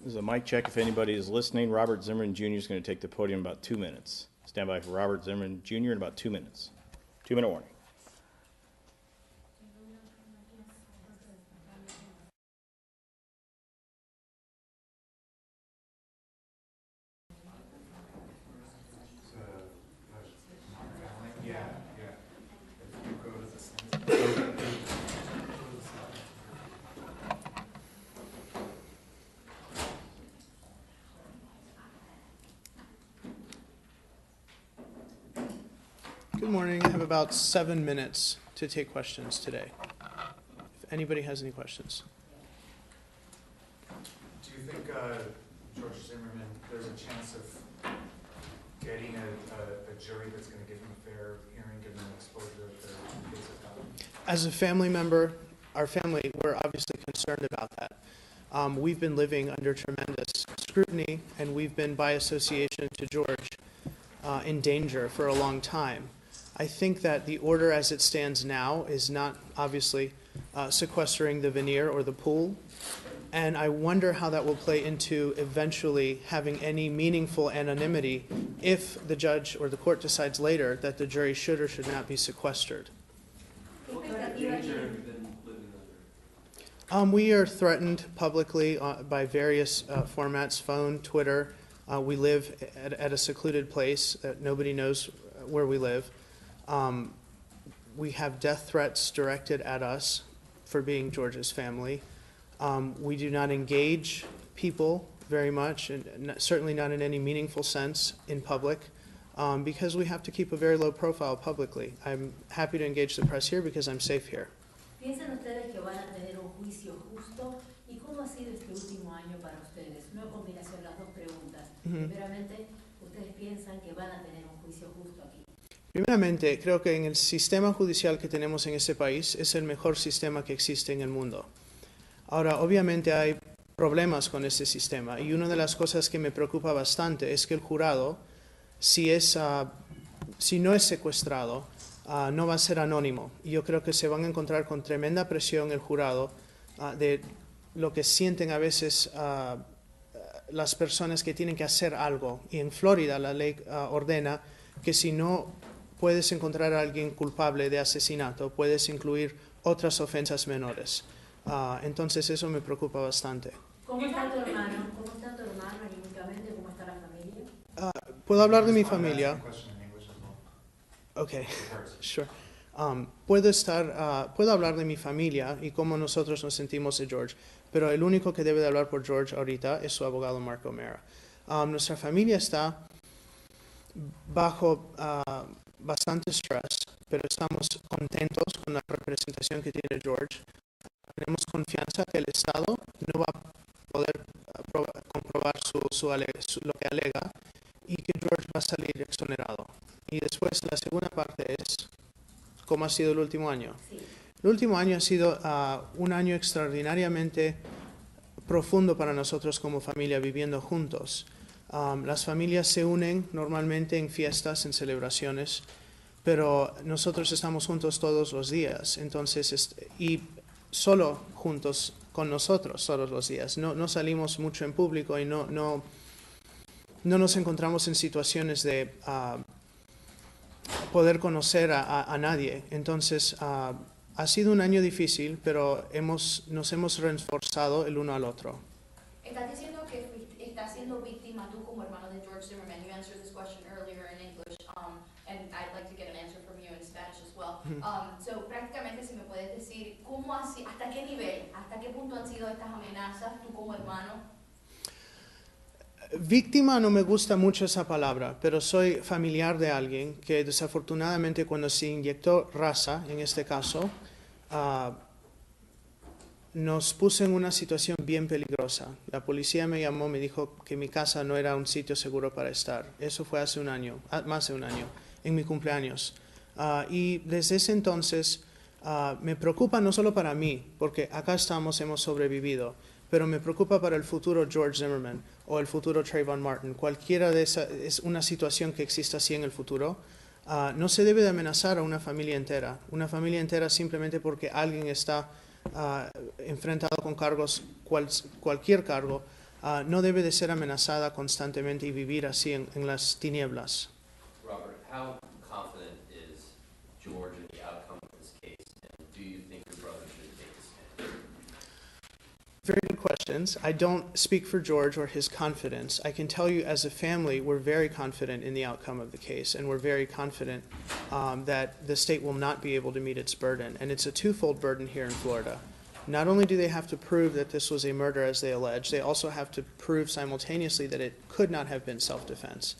This is a mic check if anybody is listening. Robert Zimmerman Jr. is going to take the podium in about 2 minutes. Stand by for Robert Zimmerman Jr. in about 2 minutes. 2-minute warning. Good morning. I have about 7 minutes to take questions today. If anybody has any questions. Do you think, George Zimmerman, there's a chance of getting a jury that's going to give him a fair hearing, given the exposure that the case has gotten? As a family member, our family, we're obviously concerned about that. We've been living under tremendous scrutiny, and we've been, by association to George, in danger for a long time. I think that the order as it stands now is not obviously sequestering the veneer or the pool, and I wonder how that will play into eventually having any meaningful anonymity if the judge or the court decides later that the jury should or should not be sequestered. What kind of danger have you been living under? We are threatened publicly by various formats, phone, Twitter. We live at a secluded place that nobody knows where we live. We have death threats directed at us for being George's family. We do not engage people very much, and certainly not in any meaningful sense in public, because we have to keep a very low profile publicly. I'm happy to engage the press here because I'm safe here. ¿Piensan ustedes que van a tener un juicio justo? ¿Y cómo ha sido este último año para ustedes? Una combinación de las dos preguntas. Primeramente, ¿ustedes piensan que van a tener un juicio justo aquí? Primeramente, creo que en el sistema judicial que tenemos en este país es el mejor sistema que existe en el mundo. Ahora, obviamente hay problemas con este sistema, y una de las cosas que me preocupa bastante es que el jurado, si no es secuestrado, no va a ser anónimo. Y yo creo que se van a encontrar con tremenda presión el jurado de lo que sienten a veces las personas que tienen que hacer algo. Y en Florida la ley ordena que si no puedes encontrar a alguien culpable de asesinato, puedes incluir otras ofensas menores. Entonces eso me preocupa bastante. ¿Cómo está tu hermano? ¿Cómo está tu hermano anímicamente? ¿Cómo está la familia? ¿Puedo hablar de mi familia? Okay, sure. Puedo hablar de mi familia y cómo nosotros nos sentimos de George, pero el único que debe de hablar por George ahorita es su abogado Mark O'Mara. Nuestra familia está bajo bastante estrés, pero estamos contentos con la representación que tiene George. Tenemos confianza que el Estado no va a poder comprobar lo que alega y que George va a salir exonerado. Y después la segunda parte es cómo ha sido el último año. Sí. El último año ha sido un año extraordinariamente profundo para nosotros como familia viviendo juntos. Las familias se unen normalmente en fiestas, en celebraciones, pero nosotros estamos juntos todos los días, entonces, y solo juntos con nosotros todos los días. No salimos mucho en público y no nos encontramos en situaciones de poder conocer a nadie. Entonces, ha sido un año difícil, pero nos hemos reforzado el uno al otro. Estás diciendo que estás siendo víctima tú como hermano de George Zimmerman. You answered this question earlier in English, and I'd like to get an answer from you in Spanish as well. So, prácticamente, si me puedes decir, ¿hasta qué nivel, hasta qué punto han sido estas amenazas tú como hermano? Víctima no me gusta mucho esa palabra, pero soy familiar de alguien que desafortunadamente cuando se inyectó raza, en este caso, nos puso en una situación bien peligrosa. La policía me llamó, me dijo que mi casa no era un sitio seguro para estar. Eso fue hace un año, más de un año, en mi cumpleaños. Y desde ese entonces me preocupa no solo para mí, porque acá estamos, hemos sobrevivido, pero me preocupa para el futuro George Zimmerman o el futuro Trayvon Martin. Cualquiera de esas es una situación que exista así en el futuro. No se debe de amenazar a una familia entera simplemente porque alguien está enfrentado con cargos, cualquier cargo, no debe de ser amenazada constantemente y vivir así en las tinieblas. Robert, how confident is George in the outcome of this case, and do you think your brother should take a stand? Very good questions. I don't speak for George or his confidence. I can tell you as a family, we're very confident in the outcome of the case, and we're very confident that the state will not be able to meet its burden. And it's a twofold burden here in Florida. Not only do they have to prove that this was a murder as they allege, they also have to prove simultaneously that it could not have been self-defense.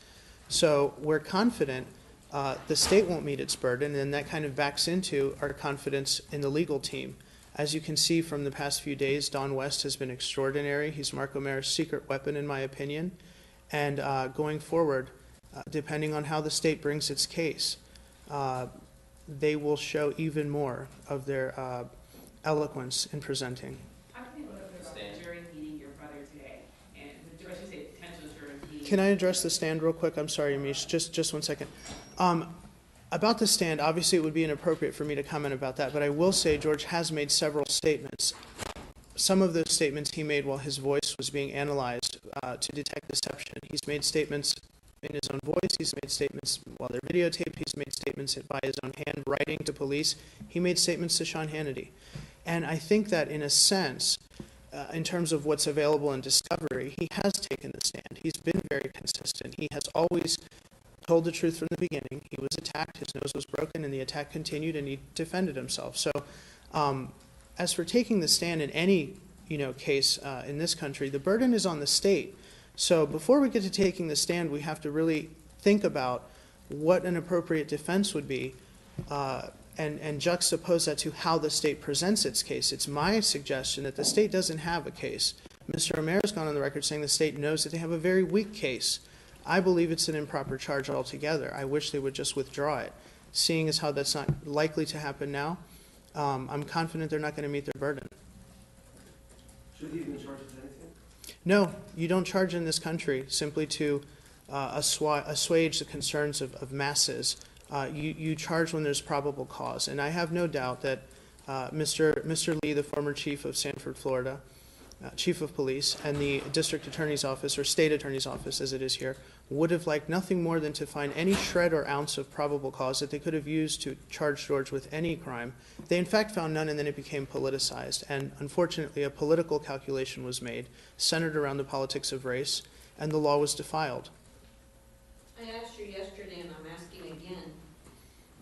So we're confident the state won't meet its burden, and that kind of backs into our confidence in the legal team. As you can see from the past few days, Don West has been extraordinary. He's Marco Mera's secret weapon, in my opinion. And going forward, depending on how the state brings its case, they will show even more of their eloquence in presenting. How can you go about the jury meeting your brother today? And I should say potential jury meeting. Can I address the stand real quick? I'm sorry, Amish. Just 1 second. About the stand, obviously it would be inappropriate for me to comment about that, but I will say George has made several statements. Some of those statements he made while his voice was being analyzed to detect deception. He's made statements in his own voice. He's made statements while they're videotaped. He's made statements by his own hand, writing to police. He made statements to Sean Hannity. And I think that in a sense, in terms of what's available in discovery, he has taken the stand. He's been very consistent. He has always told the truth from the beginning. He was attacked, his nose was broken, and the attack continued, and he defended himself. So as for taking the stand in any case in this country, the burden is on the state. So before we get to taking the stand, we have to really think about what an appropriate defense would be and juxtapose that to how the state presents its case. It's my suggestion that the state doesn't have a case. Mr. O'Meara has gone on the record saying the state knows that they have a very weak case. I believe it's an improper charge altogether. I wish they would just withdraw it. Seeing as how that's not likely to happen now, I'm confident they're not going to meet their burden. Should he have been charged with anything? No, you don't charge in this country simply to assuage the concerns of masses. You charge when there's probable cause. And I have no doubt that Mr. Lee, the former chief of Sanford, Florida, chief of police, and the district attorney's office, or state attorney's office as it is here, would have liked nothing more than to find any shred or ounce of probable cause that they could have used to charge George with any crime. They in fact found none, and then it became politicized. And unfortunately, a political calculation was made, centered around the politics of race, and the law was defiled. I asked you yesterday, and I'm asking again,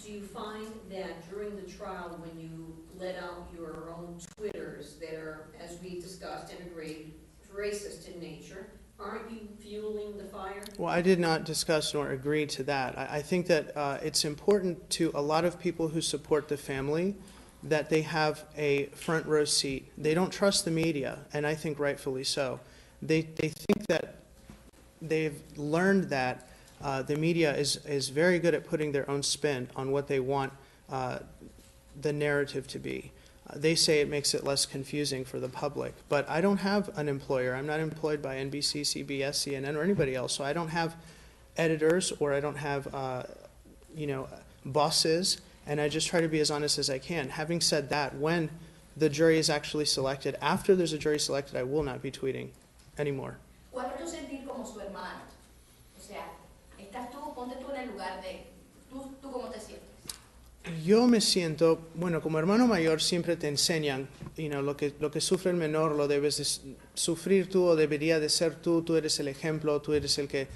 do you find that during the trial, when you let out your own Twitters that are, as we discussed and agreed, racist in nature, aren't you fueling the fire? Well, I did not discuss nor agree to that. I think that it's important to a lot of people who support the family that they have a front row seat. They don't trust the media, and I think rightfully so. They think that they've learned that the media is very good at putting their own spin on what they want the narrative to be. They say it makes it less confusing for the public, but I don't have an employer. I'm not employed by NBC, CBS, CNN, or anybody else, so I don't have editors or I don't have bosses, and I just try to be as honest as I can. Having said that, when the jury is actually selected, after there's a jury selected, I will not be tweeting anymore. ¿Cuál es tu sentir como su hermano? O sea, ponte tú en el lugar de, tú cómo te sientes. Yo me siento, bueno, como hermano mayor siempre te enseñan, lo que sufre el menor lo debes de sufrir tú o debería de ser tú eres el ejemplo, tú eres el que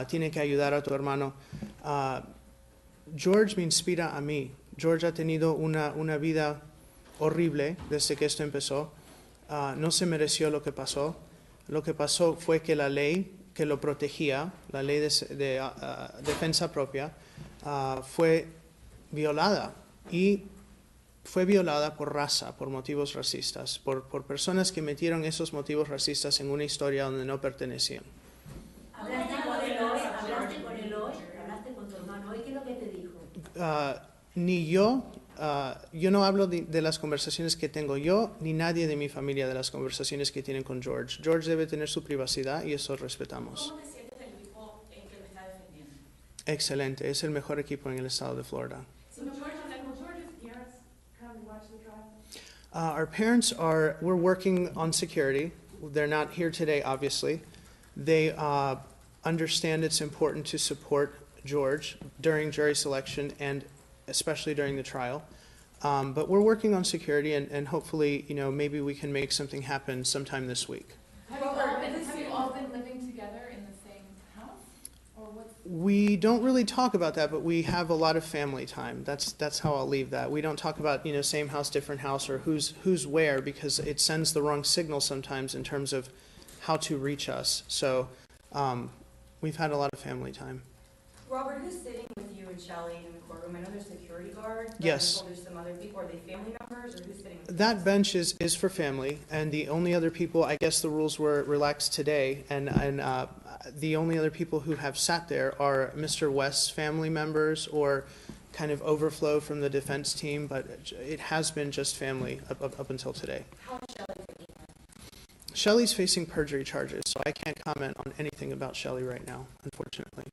tiene que ayudar a tu hermano. George me inspira a mí. George ha tenido una vida horrible desde que esto empezó. No se mereció lo que pasó. Lo que pasó fue que la ley que lo protegía, la ley de defensa propia, fue violada, y fue violada por raza, por motivos racistas, por personas que metieron esos motivos racistas en una historia donde no pertenecían. ¿Hablaste con él hoy? ¿Hablaste con él hoy? ¿Hablaste con tu hermano hoy? ¿Qué es lo que te dijo? Ni yo no hablo de las conversaciones que tengo yo, ni nadie de mi familia de las conversaciones que tienen con George. George debe tener su privacidad y eso respetamos. ¿Cómo te sientes del equipo en que lo está defendiendo? Excelente, es el mejor equipo en el estado de Florida. Our parents we're working on security. They're not here today, obviously. They understand it's important to support George during jury selection and especially during the trial. But we're working on security, and hopefully, maybe we can make something happen sometime this week. Have you all been living together in the same house? Or what's... We don't really talk about that, but we have a lot of family time. That's how I'll leave that. We don't talk about, same house, different house, or who's where, because it sends the wrong signal sometimes in terms of how to reach us. So we've had a lot of family time. Robert, who's sitting with you and Shelley in the courtroom? I know there's security guards. Yes. There's some other people. Are they family members, or who's sitting with you? That bench is for family, and the only other people, I guess the rules were relaxed today, and the only other people who have sat there are Mr. West's family members or kind of overflow from the defense team, but it has been just family up until today. How is Shelley taking it? Shelley's facing perjury charges, so I can't comment on anything about Shelley right now, unfortunately.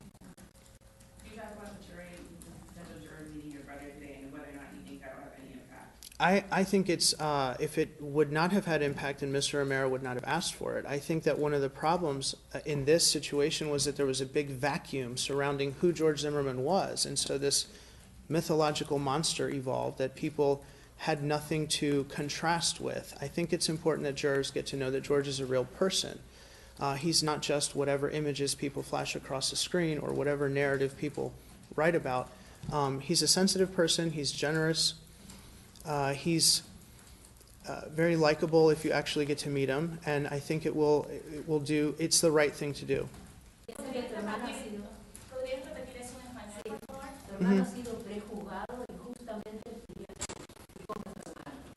Can you talk about the jury, the potential jury meeting your brother today, and whether or not you think that will have any impact? I think it's, if it would not have had impact and Mr. Romero would not have asked for it, I think that one of the problems in this situation was that there was a big vacuum surrounding who George Zimmerman was. And so this mythological monster evolved that people had nothing to contrast with. I think it's important that jurors get to know that George is a real person. He's not just whatever images people flash across the screen or whatever narrative people write about. He's a sensitive person, he's generous, he's very likable if you actually get to meet him, and I think it's the right thing to do. ¿Podrías repetir eso en español, por favor? Tu hermano ha sido prejuzgado injustamente.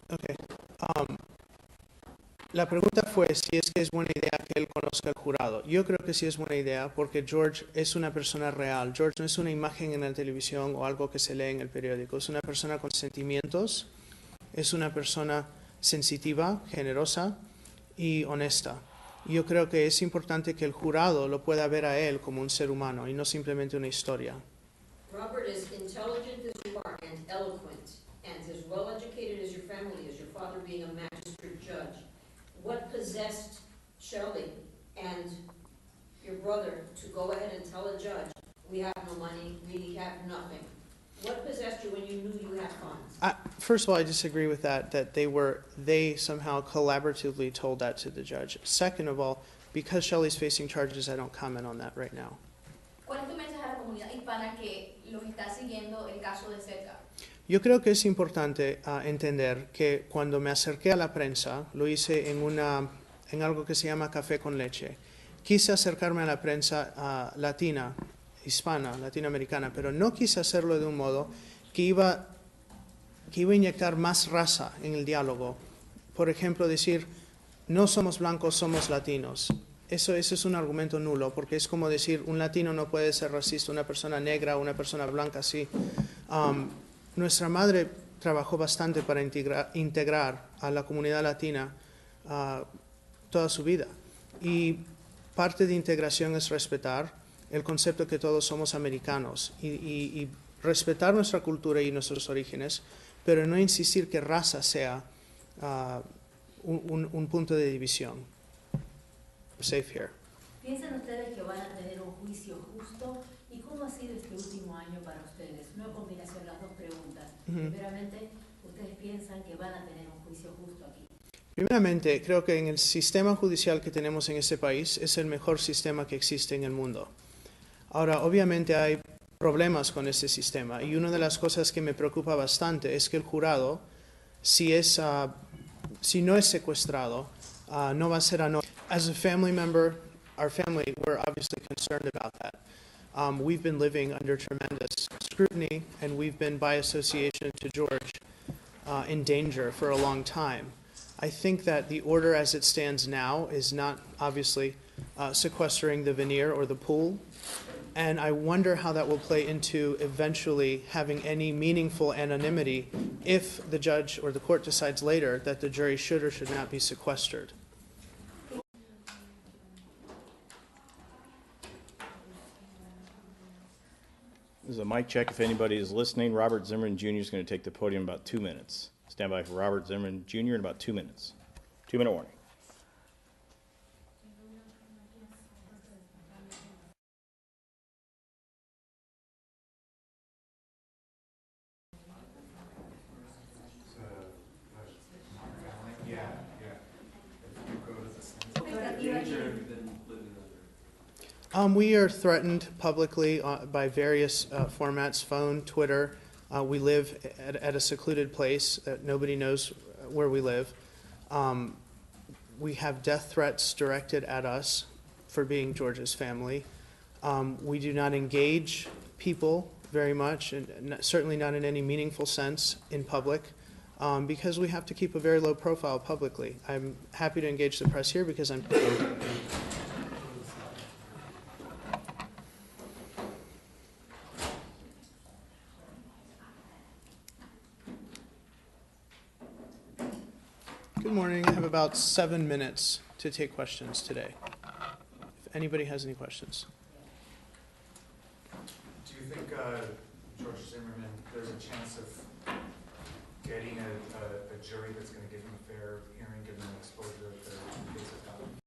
Okay. La pregunta fue si es que es buena idea que él conozca el jurado. Yo creo que sí es buena idea porque George es una persona real. George no es una imagen en la televisión o algo que se lee en el periódico. Es una persona con sentimientos, es una persona sensitiva, generosa y honesta. Yo creo que es importante que el jurado lo pueda ver a él como un ser humano y no simplemente una historia. Robert, as intelligent as you are and eloquent and as well educated as your family is, your father being a magistrate judge, what possessed Shelley and your brother to go ahead and tell a judge, we have no money, we have nothing? What possessed you when you knew you had funds? First of all, I disagree with that they somehow collaboratively told that to the judge. Second of all, because Shelley's facing charges, I don't comment on that right now. ¿Cuál es tu mensaje a la comunidad hispana que los está siguiendo el caso de cerca? Yo creo que es importante entender que cuando me acerqué a la prensa, lo hice en algo que se llama café con leche. Quise acercarme a la prensa latina, hispana, latinoamericana, pero no quise hacerlo de un modo que iba a inyectar más raza en el diálogo. Por ejemplo, decir, no somos blancos, somos latinos. Eso es un argumento nulo, porque es como decir, un latino no puede ser racista, una persona negra, una persona blanca, sí. Nuestra madre trabajó bastante para integrar a la comunidad latina toda su vida. Y parte de integración es respetar el concepto que todos somos americanos y respetar nuestra cultura y nuestros orígenes, pero no insistir que raza sea un punto de división. Safe here. ¿Piensan ustedes que van a tener un juicio justo? ¿Y cómo ha sido este último año para ustedes? Una combinación de las dos preguntas. Primeramente, ¿ustedes piensan que van a tener un juicio justo aquí? Primeramente, creo que en el sistema judicial que tenemos en este país es el mejor sistema que existe en el mundo. Ahora, obviamente hay problemas con este sistema y una de las cosas que me preocupa bastante es que el jurado, si no es secuestrado, no va a ser anónimo. As a family member, our family, we're obviously concerned about that. We've been living under tremendous scrutiny, and we've been, by association to George, in danger for a long time. I think that the order as it stands now is not, obviously, sequestering the veneer or the pool, and I wonder how that will play into eventually having any meaningful anonymity if the judge or the court decides later that the jury should or should not be sequestered. This is a mic check if anybody is listening. Robert Zimmerman Jr. is going to take the podium in about 2 minutes. Stand by for Robert Zimmerman Jr. in about 2 minutes. 2-minute warning. We are threatened publicly by various formats, phone, Twitter. We live at a secluded place that nobody knows where we live. We have death threats directed at us for being George's family. We do not engage people very much, and certainly not in any meaningful sense in public, because we have to keep a very low profile publicly. I'm happy to engage the press here because I'm... Good morning. I have about 7 minutes to take questions today. If anybody has any questions. Do you think, George Zimmerman, there's a chance of getting a jury that's gonna give him a fair hearing, given the exposure of the case of